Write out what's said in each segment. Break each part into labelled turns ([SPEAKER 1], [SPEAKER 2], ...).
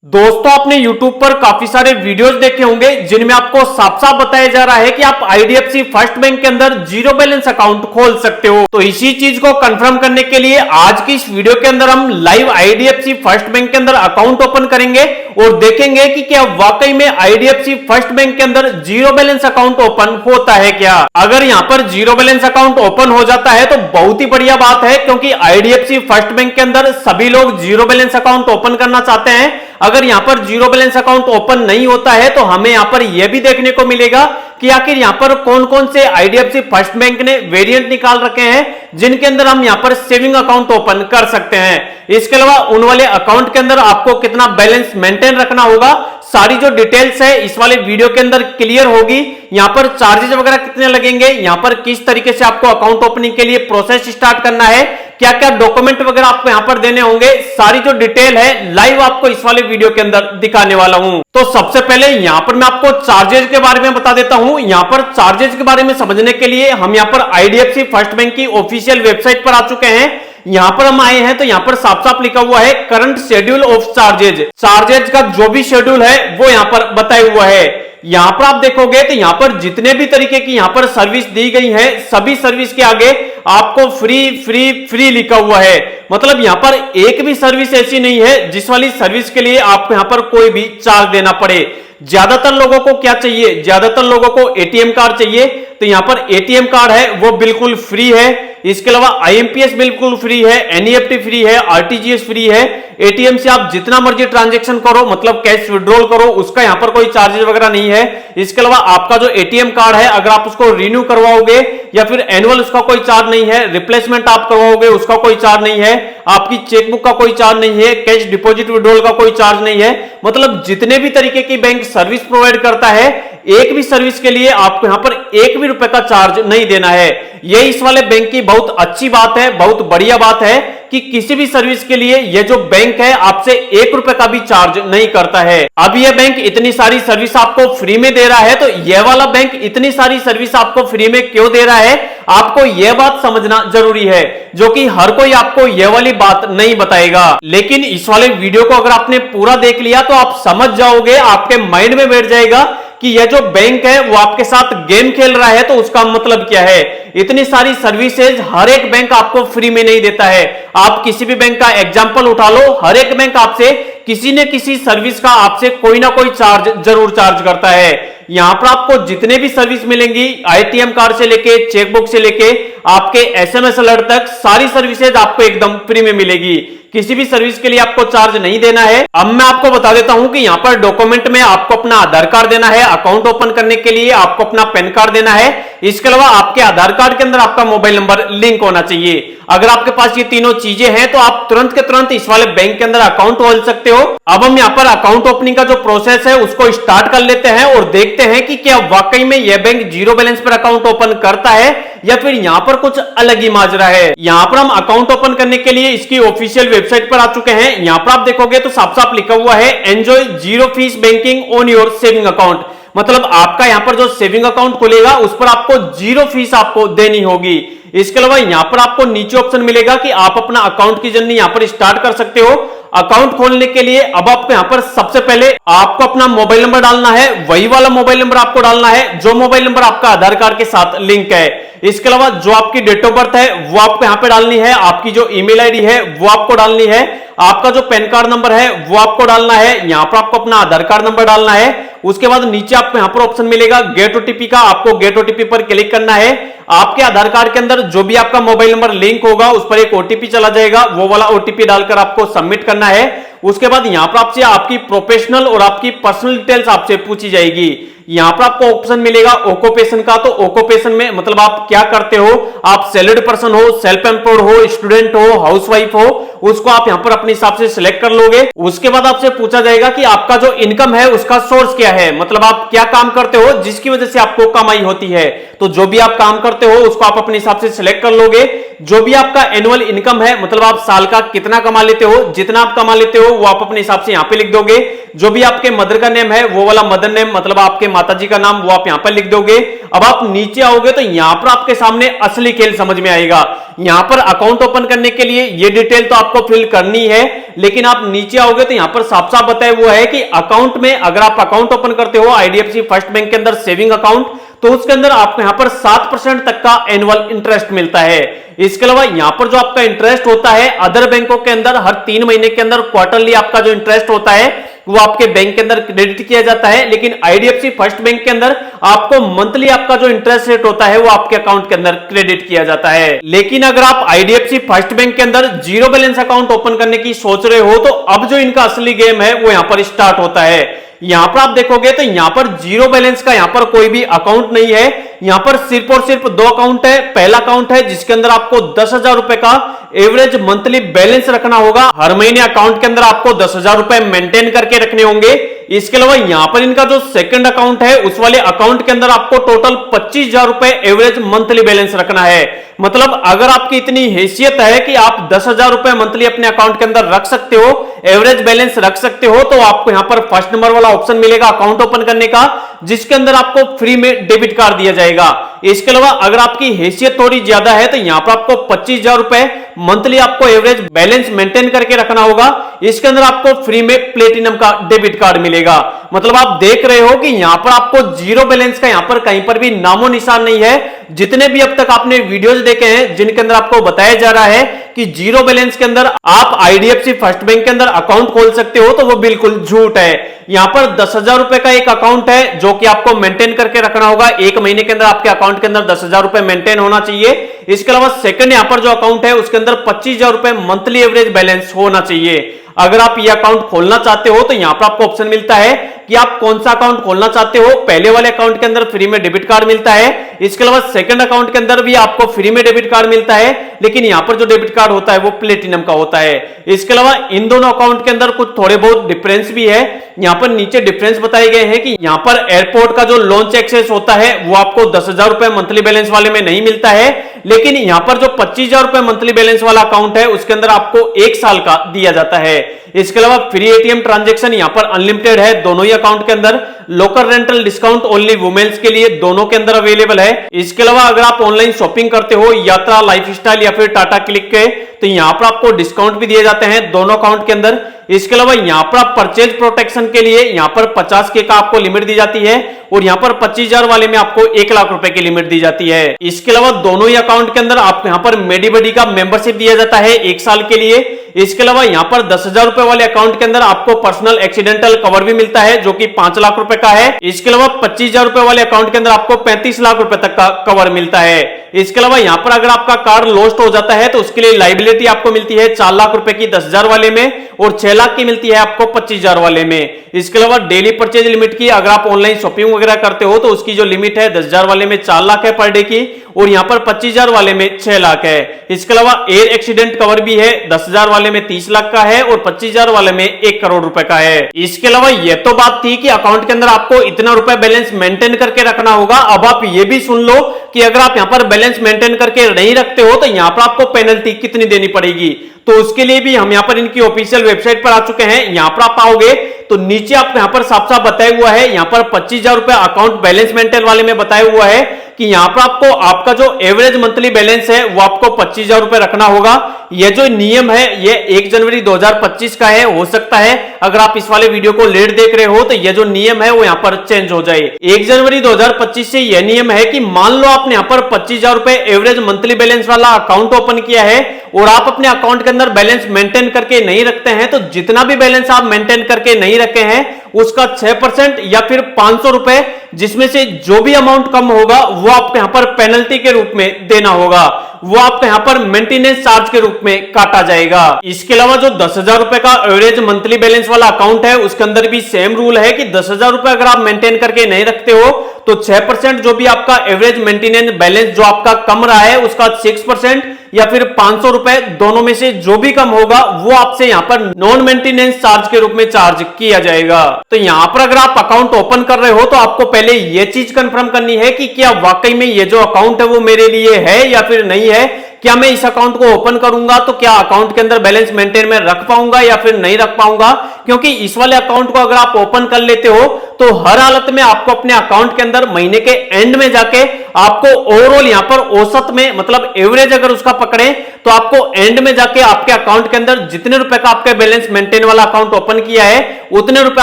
[SPEAKER 1] दोस्तों आपने YouTube पर काफी सारे वीडियोस देखे होंगे जिनमें आपको साफ साफ बताया जा रहा है कि आप IDFC फर्स्ट बैंक के अंदर जीरो बैलेंस अकाउंट खोल सकते हो। तो इसी चीज को कंफर्म करने के लिए आज की इस वीडियो के अंदर हम लाइव IDFC फर्स्ट बैंक के अंदर अकाउंट ओपन करेंगे और देखेंगे कि क्या वाकई में IDFC फर्स्ट बैंक के अंदर जीरो बैलेंस अकाउंट ओपन होता है क्या। अगर यहाँ पर जीरो बैलेंस अकाउंट ओपन हो जाता है तो बहुत ही बढ़िया बात है, क्योंकि IDFC फर्स्ट बैंक के अंदर सभी लोग जीरो बैलेंस अकाउंट ओपन करना चाहते हैं। अगर यहां पर जीरो बैलेंस अकाउंट ओपन नहीं होता है तो हमें यहां पर यह भी देखने को मिलेगा कि आखिर यहां पर कौन कौन से IDFC फर्स्ट बैंक ने वेरिएंट निकाल रखे हैं जिनके अंदर हम यहां पर सेविंग अकाउंट ओपन कर सकते हैं। इसके अलावा उन वाले अकाउंट के अंदर आपको कितना बैलेंस मेंटेन रखना होगा, सारी जो डिटेल्स है इस वाले वीडियो के अंदर क्लियर होगी। यहां पर चार्जेस वगैरह कितने लगेंगे, यहां पर किस तरीके से आपको अकाउंट ओपनिंग के लिए प्रोसेस स्टार्ट करना है, क्या क्या डॉक्यूमेंट वगैरह आपको यहां पर देने होंगे, सारी जो डिटेल है लाइव आपको इस वाले वीडियो के अंदर दिखाने वाला हूं। तो सबसे पहले यहां पर मैं आपको चार्जेस के बारे में बता देता हूं। यहां पर चार्जेस के बारे में समझने के लिए हम यहां पर IDFC फर्स्ट बैंक की ऑफिशियल वेबसाइट पर आ चुके हैं। यहां पर हम आए हैं तो यहां पर साफ साफ लिखा हुआ है current schedule of charges. Charges का जो भी शेड्यूल है वो यहां पर बताया हुआ है। यहां पर आप देखोगे तो यहां पर जितने भी तरीके की यहां पर सर्विस दी गई है सभी सर्विस के आगे आपको फ्री फ्री फ्री लिखा हुआ है। मतलब यहां पर एक भी सर्विस ऐसी नहीं है जिस वाली सर्विस के लिए आपको यहां पर कोई भी चार्ज देना पड़े। ज्यादातर लोगों को क्या चाहिए, ज्यादातर लोगों को ATM कार्ड चाहिए, तो यहां पर ATM कार्ड है वो बिल्कुल फ्री है। इसके अलावा IMPS बिल्कुल फ्री है, NEFT फ्री है, RTGS फ्री है। ATM से आप जितना मर्जी ट्रांजैक्शन करो, मतलब कैश विड्रॉल करो, उसका यहां पर कोई चार्जेस वगैरह नहीं है। इसके अलावा आपका जो ATM कार्ड है अगर आप उसको रिन्यू करवाओगे या फिर एनुअल, उसका कोई चार्ज नहीं है। रिप्लेसमेंट आप करवाओगे उसका कोई चार्ज नहीं है। आपकी चेकबुक का कोई चार्ज नहीं है। कैश डिपॉजिट विड्रॉल का कोई चार्ज नहीं है। मतलब जितने भी तरीके की बैंक सर्विस प्रोवाइड करता है एक भी सर्विस के लिए आपको यहां पर एक भी रुपए का चार्ज नहीं देना है। यह इस वाले बैंक की बहुत अच्छी बात है, बहुत बढ़िया बात है कि किसी भी सर्विस के लिए यह जो बैंक है आपसे एक रुपए का भी चार्ज नहीं करता है। अब यह बैंक इतनी सारी सर्विस आपको फ्री में दे रहा है तो यह वाला बैंक इतनी सारी सर्विस आपको फ्री में क्यों दे रहा है, आपको यह बात समझना जरूरी है, जो कि हर कोई आपको यह वाली बात नहीं बताएगा। लेकिन इस वाले वीडियो को अगर आपने पूरा देख लिया तो आप समझ जाओगे, आपके माइंड में बैठ जाएगा कि यह जो बैंक है वो आपके साथ गेम खेल रहा है। तो उसका मतलब क्या है, इतनी सारी सर्विसेज हर एक बैंक आपको फ्री में नहीं देता है। आप किसी भी बैंक का एग्जांपल उठा लो, हर एक बैंक आपसे किसी न किसी सर्विस का आपसे कोई ना कोई चार्ज जरूर चार्ज करता है। यहां पर आपको जितने भी सर्विस मिलेंगी, ATM कार्ड से लेके चेकबुक से लेके आपके SMS अलर्ट तक, सारी सर्विसेज आपको एकदम फ्री में मिलेगी। किसी भी सर्विस के लिए आपको चार्ज नहीं देना है। अब मैं आपको बता देता हूं कि यहां पर डॉक्यूमेंट में आपको अपना आधार कार्ड देना है, अकाउंट ओपन करने के लिए आपको अपना पैन कार्ड देना है। इसके अलावा आपके आधार कार्ड के अंदर आपका मोबाइल नंबर लिंक होना चाहिए। अगर आपके पास ये तीनों चीजें हैं तो आप तुरंत के तुरंत इस वाले बैंक के अंदर अकाउंट खोल सकते हो। अब हम यहाँ पर अकाउंट ओपनिंग का जो प्रोसेस है उसको स्टार्ट कर लेते हैं और देखते हैं कि क्या वाकई में यह बैंक जीरो बैलेंस पर अकाउंट ओपन करता है या फिर यहाँ पर कुछ अलग ही माजरा है। यहाँ पर हम अकाउंट ओपन करने के लिए इसकी ऑफिशियल वेबसाइट पर आ चुके हैं। यहाँ पर आप देखोगे तो साफ साफ लिखा हुआ है enjoy zero fees banking on your saving account. मतलब आपका यहां पर जो सेविंग अकाउंट खुलेगा उस पर आपको जीरो फीस आपको देनी होगी। इसके अलावा यहां पर आपको नीचे ऑप्शन मिलेगा कि आप अपना अकाउंट की जर्नी यहां पर स्टार्ट कर सकते हो। अकाउंट खोलने के लिए अब आपको यहां पर सबसे पहले आपको अपना मोबाइल नंबर डालना है, वही वाला मोबाइल नंबर आपको डालना है जो मोबाइल नंबर आपका आधार कार्ड के साथ लिंक है। इसके अलावा जो आपकी डेट ऑफ बर्थ है वो आपको यहां पे डालनी है, आपकी जो ईमेल आईडी है वो आपको डालनी है, आपका जो पैन कार्ड नंबर है वो आपको डालना है। यहां पर आपको अपना आधार कार्ड नंबर डालना है। उसके बाद नीचे आपको यहां पर ऑप्शन मिलेगा गेट OTP का, आपको गेट OTP पर क्लिक करना है। आपके आधार कार्ड के अंदर जो भी आपका मोबाइल नंबर लिंक होगा उस पर एक OTP चला जाएगा, वो वाला OTP डालकर आपको सबमिट करना है। उसके बाद यहां पर आपसे आपकी प्रोफेशनल और आपकी पर्सनल डिटेल्स आपसे पूछी जाएगी। यहां पर आपको ऑप्शन मिलेगा ऑक्यूपेशन का, तो ऑक्यूपेशन में मतलब आप क्या करते हो, आप सैलरीड पर्सन हो, सेल्फ एम्प्लॉयड हो, स्टूडेंट हो, हाउसवाइफ हो, उसको आप यहां पर अपने हिसाब से सिलेक्ट कर लोगे। उसके बाद आपसे पूछा जाएगा कि आपका जो इनकम है उसका सोर्स क्या है, मतलब आप क्या काम करते हो जिसकी वजह से आपको कमाई होती है। तो जो भी आप काम करते हो उसको आप अपने हिसाब से सिलेक्ट कर लोगे। जो भी आपका एनुअल इनकम है, मतलब आप साल का कितना कमा लेते हो, जितना आप कमा लेते हो वो आप अपने हिसाब से यहां पे लिख दोगे। जो भी आपके मदर का नेम है वो वाला मदर नेम, मतलब आपके माताजी का नाम, वो आप यहां पर लिख दोगे। अब आप नीचे आओगे तो यहां पर आपके सामने असली खेल समझ में आएगा। यहां पर अकाउंट ओपन करने के लिए ये डिटेल तो आपको फिल करनी है, लेकिन आप नीचे आओगे तो यहां पर साफ साफ बताया हुआ है कि अकाउंट में अगर आप अकाउंट ओपन करते हो आईडीएफसी फर्स्ट बैंक के अंदर सेविंग अकाउंट, तो उसके अंदर आपको यहां पर 7% तक का एनुअल इंटरेस्ट मिलता है। इसके अलावा यहां पर जो आपका इंटरेस्ट होता है अदर बैंकों के अंदर हर 3 महीने के अंदर क्वार्टरली आपका जो इंटरेस्ट होता है वो आपके बैंक के अंदर क्रेडिट किया जाता है, लेकिन आईडीएफसी फर्स्ट बैंक के अंदर आपको मंथली आपका जो इंटरेस्ट रेट होता है वो आपके अकाउंट के अंदर क्रेडिट किया जाता है। लेकिन अगर आप आईडीएफसी फर्स्ट बैंक के अंदर जीरो बैलेंस अकाउंट ओपन करने की सोच रहे हो तो अब जो इनका असली गेम है वो यहां पर स्टार्ट होता है। यहां पर आप देखोगे तो यहां पर जीरो बैलेंस का यहां पर कोई भी अकाउंट नहीं है। यहां पर सिर्फ और सिर्फ 2 अकाउंट है। पहला अकाउंट है जिसके अंदर आपको 10,000 रुपए का एवरेज मंथली बैलेंस रखना होगा। हर महीने अकाउंट के अंदर आपको 10,000 रुपए मेंटेन करके रखने होंगे। इसके अलावा यहां पर इनका जो सेकंड अकाउंट है उस वाले अकाउंट के अंदर आपको टोटल 25,000 रुपए एवरेज मंथली बैलेंस रखना है। मतलब अगर आपकी इतनी हैसियत है कि आप 10,000 रुपए मंथली अपने अकाउंट के अंदर रख सकते हो, एवरेज बैलेंस रख सकते हो, तो आपको यहां पर फर्स्ट नंबर वाला ऑप्शन मिलेगा अकाउंट ओपन करने का, जिसके अंदर आपको फ्री में डेबिट कार्ड दिया जाएगा। इसके अलावा अगर आपकी हैसियत थोड़ी ज्यादा है तो यहां पर आपको 25,000 रुपए मंथली आपको एवरेज बैलेंस मेंटेन करके रखना होगा। इसके अंदर आपको फ्री में प्लेटिनम का डेबिट कार्ड मिलेगा। मतलब आप देख रहे हो कि यहां पर आपको जीरो बैलेंस का यहां पर कहीं पर भी नामो निशान नहीं है। जितने भी अब तक आपने वीडियोस देखे हैं जिनके अंदर आपको बताया जा रहा है कि जीरो बैलेंस के अंदर आप आईडीएफसी फर्स्ट बैंक के अंदर अकाउंट खोल सकते हो, तो वो बिल्कुल झूठ है। यहां पर 10,000 रुपए का एक अकाउंट है जो कि आपको मेंटेन करके रखना होगा। एक महीने के अंदर आपके अकाउंट के अंदर 10,000 रुपए मेंटेन होना चाहिए। इसके अलावा सेकंड यहां पर जो अकाउंट है उसके अंदर 25,000 रुपए मंथली एवरेज बैलेंस होना चाहिए। अगर आप ये अकाउंट खोलना चाहते हो तो यहां पर आपको ऑप्शन मिलता है कि आप कौन सा अकाउंट खोलना चाहते हो। पहले वाले अकाउंट के अंदर फ्री में डेबिट कार्ड मिलता है। इसके अलावा सेकंड अकाउंट के अंदर भी आपको फ्री में डेबिट कार्ड मिलता है, लेकिन यहां पर जो डेबिट कार्ड होता है वो प्लेटिनम का होता है। इसके अलावा इन दोनों अकाउंट के अंदर कुछ थोड़े बहुत डिफरेंस भी है। यहां पर नीचे डिफरेंस बताए गए हैं कि यहां पर एयरपोर्ट का जो लॉन्च एक्सेस होता है वो आपको 10,000 रुपए मंथली बैलेंस वाले में नहीं मिलता है, लेकिन यहां पर जो 25,000 रुपए मंथली बैलेंस वाला अकाउंट है उसके अंदर आपको 1 साल का दिया जाता है। इसके अलावा फ्री एटीएम ट्रांजैक्शन यहां पर अनलिमिटेड है दोनों ही अकाउंट के अंदर। Local rental discount only womens के लिए दोनों के अंदर अवेलेबल है। इसके अलावा अगर आप ऑनलाइन शॉपिंग करते हो यात्रा, लाइफस्टाइल या फिर टाटा क्लिक के, तो यहां पर आपको डिस्काउंट भी दिए जाते हैं दोनों अकाउंट के अंदर। इसके अलावा यहां पर आप परचेज प्रोटेक्शन के लिए यहां पर 50K का आपको लिमिट दी जाती है और यहां पर 25,000 वाले में आपको 1 लाख रुपए की लिमिट दी जाती है। इसके अलावा दोनों ही अकाउंट के अंदर आपको यहां पर मेडीबडी का मेंबरशिप दिया जाता है 1 साल के लिए। इसके अलावा यहां पर 10,000 रुपए वाले अकाउंट के अंदर आपको पर्सनल एक्सीडेंटल कवर भी मिलता है जो कि 5 लाख रुपए का है। इसके अलावा 25,000 रुपए वाले अकाउंट के अंदर आपको 35 लाख रुपए तक का कवर मिलता है। इसके अलावा यहां पर अगर आपका कार लॉस्ट हो जाता है तो उसके लिए लाइबिलिटी आपको मिलती है 4 लाख रुपए की 10,000 वाले में और 6 लाख की मिलती है आपको 25,000 वाले में। इसके अलावा डेली परचेज लिमिट की अगर आप ऑनलाइन शॉपिंग वगैरह करते हो तो उसकी जो लिमिट है 10,000 वाले में 4 लाख है पर डे की और यहां पर 25,000 वाले में 6 लाख है। इसके अलावा एयर एक्सीडेंट कवर भी है 10,000 वाले में 30 लाख का है और 25,000 वाले में 1 करोड़ रुपए का है। इसके अलावा यह तो बात थी कि अकाउंट के अंदर आपको इतना रुपए बैलेंस मेंटेन करके रखना होगा। अब आप ये भी सुन लो कि अगर आप यहां पर बैलेंस मेंटेन करके नहीं रखते हो तो यहां पर आपको पेनल्टी कितनी देनी पड़ेगी। तो उसके लिए भी हम यहां पर इनकी ऑफिशियल वेबसाइट पर आ चुके हैं। यहां पर आप आओगे तो नीचे आपको यहां पर साफ साफ बताया हुआ है, यहां पर 25,000 रुपए अकाउंट बैलेंस मेंटेन वाले में बताया हुआ है कि यहां पर आपको आपका जो एवरेज मंथली बैलेंस है वो आपको 25,000 रुपए रखना होगा। यह जो नियम है ये 1 जनवरी 2025 का है। हो सकता है अगर आप इस वाले वीडियो को लेट देख रहे हो तो यह जो नियम है वो यहां पर चेंज हो जाए। 1 जनवरी 2025 से यह नियम है कि मान लो आपने यहां पर 25,000 रुपए एवरेज मंथली बैलेंस वाला अकाउंट ओपन किया है और आप अपने अकाउंट के अंदर बैलेंस मेंटेन करके नहीं रखते हैं, तो जितना भी बैलेंस आप मेंटेन करके नहीं रखे हैं उसका 6% या फिर 500 रुपए, जिसमें से जो भी अमाउंट कम होगा वो आपको यहां पर पेनल्टी के रूप में देना होगा, वो आपको यहां पर मेंटेनेंस चार्ज के रूप में काटा जाएगा। इसके अलावा जो 10,000 रुपए का एवरेज मंथली बैलेंस वाला अकाउंट है उसके अंदर भी सेम रूल है कि 10,000 रुपए अगर आप मेंटेन करके नहीं रखते हो तो 6% जो भी आपका एवरेज मेंटेनेंस बैलेंस जो आपका कम रहा है उसका 6% या फिर 500 रुपए, दोनों में से जो भी कम होगा वो आपसे यहां पर नॉन मेंटेनेंस चार्ज के रूप में चार्ज किया जाएगा। तो यहां पर अगर आप अकाउंट ओपन कर रहे हो तो आपको पहले ये चीज कंफर्म करनी है कि क्या वाकई में ये जो अकाउंट है वो मेरे लिए है या फिर नहीं है। क्या मैं इस अकाउंट को ओपन करूंगा तो क्या अकाउंट के अंदर बैलेंस मेंटेन में रख पाऊंगा या फिर नहीं रख पाऊंगा, क्योंकि इस वाले अकाउंट को अगर आप ओपन कर लेते हो तो हर हालत में आपको अपने अकाउंट के अंदर महीने के एंड में जाके आपको ओवरऑल यहां पर औसत में मतलब एवरेज अगर उसका पकड़े तो आपको एंड में जाके आपके अकाउंट के अंदर जितने रुपए का आपका बैलेंस मेंटेन वाला अकाउंट ओपन किया है उतने रुपए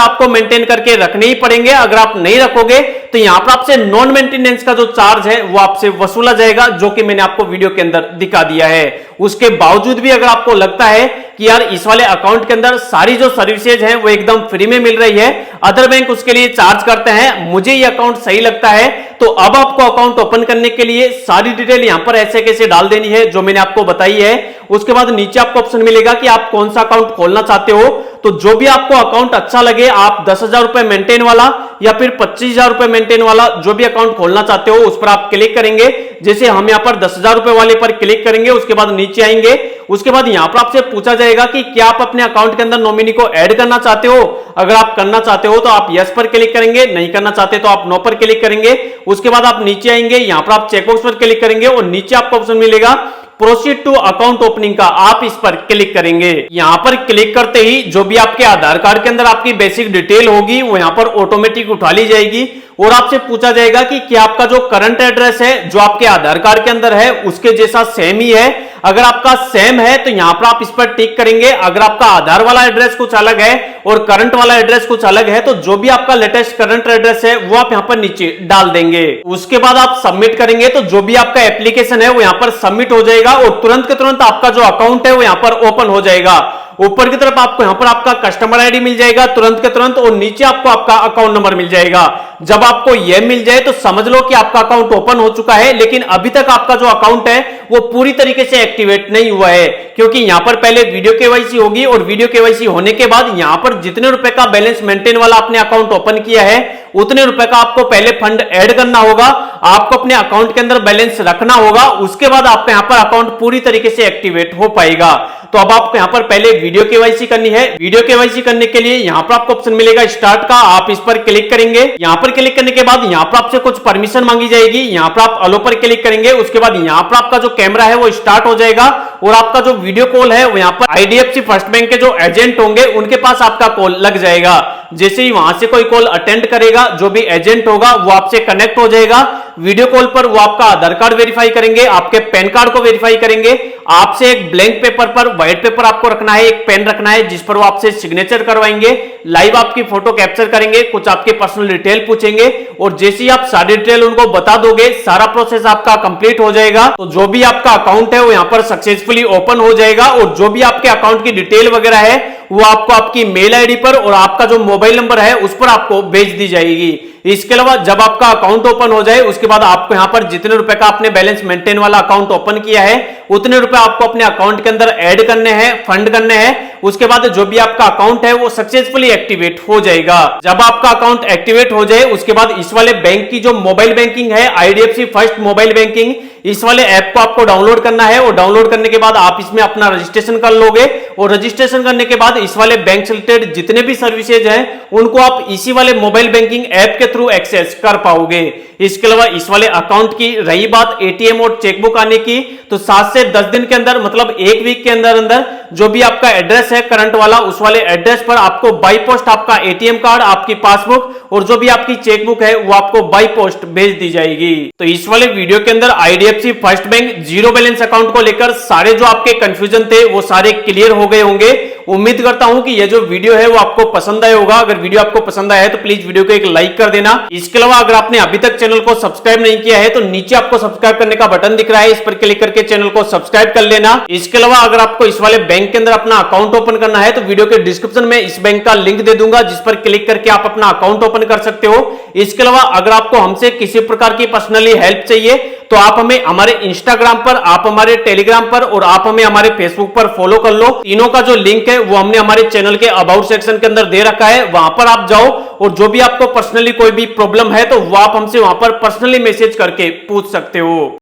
[SPEAKER 1] आपको मेंटेन करके रखने ही पड़ेंगे। अगर आप नहीं रखोगे तो यहां पर आपसे नॉन मेंटेनेंस का जो चार्ज है वो आपसे वसूला जाएगा, जो कि मैंने आपको वीडियो के अंदर दिखा दिया है। उसके बावजूद भी अगर आपको लगता है कि यार इस वाले अकाउंट के अंदर सारी जो सर्विसेज हैं वो एकदम फ्री में मिल रही है, अदर बैंक उसके लिए चार्ज करते हैं, मुझे ये अकाउंट सही लगता है, तो अब आपको अकाउंट ओपन करने के लिए सारी डिटेल यहां पर ऐसे कैसे डाल देनी है जो मैंने आपको बताई है। उसके बाद नीचे आपको ऑप्शन मिलेगा कि आप कौन सा अकाउंट खोलना चाहते हो। तो जो भी आपको अकाउंट अच्छा लगे, आप 10,000 रुपए मेंटेन वाला या फिर 25,000 रुपए मेंटेन वाला जो भी अकाउंट खोलना चाहते हो उस पर आप क्लिक करेंगे। जैसे हम यहां पर 10,000 रुपए वाले पर क्लिक करेंगे, उसके बाद नीचे आएंगे, उसके बाद यहां पर आपसे पूछा जाएगा कि क्या आप अपने अकाउंट के अंदर नॉमिनी को ऐड करना चाहते हो। अगर आप करना चाहते हो तो आप यस पर क्लिक करेंगे, नहीं करना चाहते तो आप नो पर क्लिक करेंगे। उसके बाद आप नीचे आएंगे, यहां पर आप चेकबॉक्स पर क्लिक करेंगे और नीचे आपको ऑप्शन मिलेगा प्रोसीड टू अकाउंट ओपनिंग का, आप इस पर क्लिक करेंगे। यहां पर क्लिक करते ही जो भी आपके आधार कार्ड के अंदर आपकी बेसिक डिटेल होगी वो यहां पर ऑटोमेटिक उठा ली जाएगी और आपसे पूछा जाएगा कि क्या आपका जो करंट एड्रेस है जो आपके आधार कार्ड के अंदर है उसके जैसा सेम ही है। अगर आपका सेम है तो यहां पर आप इस पर टिक करेंगे। अगर आपका आधार वाला एड्रेस कुछ अलग है और करंट वाला एड्रेस कुछ अलग है तो जो भी आपका लेटेस्ट करंट एड्रेस है वो आप यहां पर नीचे डाल देंगे। उसके बाद आप सबमिट करेंगे तो जो भी आपका एप्लीकेशन है वो यहां पर सबमिट हो जाएगा और तुरंत के तुरंत आपका जो अकाउंट है वो यहां पर ओपन हो जाएगा। ऊपर की तरफ आपको यहां पर आपका कस्टमर आईडी मिल जाएगा तुरंत के तुरंत और नीचे आपको आपका अकाउंट नंबर मिल जाएगा। जब आपको यह मिल जाए तो समझ लो कि आपका अकाउंट ओपन हो चुका है, लेकिन अभी तक आपका जो अकाउंट है वो पूरी तरीके से एक्टिवेट नहीं हुआ है, क्योंकि यहां पर पहले वीडियो केवाईसी होगी और वीडियो केवाईसी होने के बाद यहां पर जितने रुपए का बैलेंस मेंटेन वाला आपने अकाउंट ओपन किया है उतने रुपए का आपको पहले फंड ऐड करना होगा, आपको अपने अकाउंट के अंदर बैलेंस रखना होगा, उसके बाद आपका यहां पर अकाउंट पूरी तरीके से एक्टिवेट हो पाएगा। तो अब आपको यहां पर पहले वीडियो केवाईसी करनी है। वीडियो केवाईसी करने के लिए यहां पर आपको ऑप्शन मिलेगा स्टार्ट का, आप इस पर क्लिक करेंगे। यहां पर क्लिक करने के बाद यहां पर आपसे कुछ परमिशन मांगी जाएगी, यहां पर आप अलो पर क्लिक करेंगे। उसके बाद यहां पर आपका जो कैमरा है वो स्टार्ट हो जाएगा और आपका जो वीडियो कॉल है वो यहां पर आईडीएफसी फर्स्ट बैंक के जो एजेंट होंगे उनके पास आपका कॉल लग जाएगा। जैसे ही वहां से कोई कॉल अटेंड करेगा, जो भी एजेंट होगा वो आपसे कनेक्ट हो जाएगा। वीडियो कॉल पर वो आपका आधार कार्ड वेरीफाई करेंगे, आपके पैन कार्ड को वेरीफाई करेंगे, आपसे एक ब्लैंक पेपर पर व्हाइट पेपर आपको रखना है, एक पेन रखना है जिस पर वो आपसे सिग्नेचर करवाएंगे, लाइव आपकी फोटो कैप्चर करेंगे, कुछ आपके पर्सनल डिटेल पूछेंगे और जैसे ही आप सारी डिटेल उनको बता दोगे सारा प्रोसेस आपका कंप्लीट हो जाएगा। तो जो भी आपका अकाउंट है वो यहां पर सक्सेसफुली ओपन हो जाएगा और जो भी आपके अकाउंट की डिटेल वगैरह है वो आपको आपकी मेल आईडी पर और आपका जो मोबाइल नंबर है उस पर आपको भेज दी जाएगी। इसके अलावा जब आपका अकाउंट ओपन हो जाए उसके बाद आपको यहां पर जितने रुपए का आपने बैलेंस मेंटेन वाला अकाउंट ओपन किया है उतने रुपए आपको अपने अकाउंट के अंदर ऐड करने हैं, फंड करने हैं। उसके बाद जो भी आपका अकाउंट है वो सक्सेसफुली एक्टिवेट हो जाएगा। जब आपका अकाउंट एक्टिवेट हो जाए उसके बाद इस वाले बैंक की जो मोबाइल बैंकिंग है आईडीएफसी फर्स्ट मोबाइल बैंकिंग, इस वाले ऐप को आपको डाउनलोड करना है और डाउनलोड करने के बाद आप इसमें अपना रजिस्ट्रेशन कर लोगे और रजिस्ट्रेशन करने के बाद इस वाले बैंक से रिलेटेड जितने भी सर्विसेज हैं उनको आप इसी वाले मोबाइल बैंकिंग ऐप के थ्रू एक्सेस कर पाओगे। इसके अलावा इस वाले अकाउंट की रही बात एटीएम और चेकबुक आने की, तो 7 से 10 दिन के अंदर मतलब एक वीक के अंदर अंदर जो भी आपका एड्रेस है करंट वाला उस वाले एड्रेस पर आपको बाई पोस्ट आपका एटीएम कार्ड, आपकी पासबुक और जो भी आपकी चेकबुक है वो आपको बाई पोस्ट भेज दी जाएगी। तो इस वाले वीडियो के अंदर IDFC first bank zero balance account को लेकर सारे जो आपके कंफ्यूजन थे वो सारे क्लियर हो गए होंगे। उम्मीद करता हूं कि ये जो वीडियो है वो आपको पसंद आया होगा। अगर वीडियो आपको पसंद आया है तो प्लीज वीडियो को एक लाइक कर देना। इसके अलावा अगर आपने अभी तक चैनल को सब्सक्राइब नहीं किया है तो नीचे आपको सब्सक्राइब करने का बटन दिख रहा है, इस पर क्लिक करके चैनल को सब्सक्राइब कर लेना। इसके अलावा अगर आपको इस वाले बैंक के अंदर अपना अकाउंट ओपन करना है तो वीडियो के डिस्क्रिप्शन में इस बैंक का लिंक दे दूंगा जिस पर क्लिक करके आप अपना अकाउंट ओपन कर सकते हो। इसके अलावा अगर आपको हमसे किसी प्रकार की पर्सनली हेल्प चाहिए तो आप हमें हमारे इंस्टाग्राम पर, आप हमारे टेलीग्राम पर और आप हमें हमारे फेसबुक पर फॉलो कर लो। तीनों का जो लिंक है वो हमने हमारे चैनल के अबाउट सेक्शन के अंदर दे रखा है, वहां पर आप जाओ और जो भी आपको पर्सनली कोई भी प्रॉब्लम है तो वो आप हमसे वहां पर पर्सनली मैसेज करके पूछ सकते हो।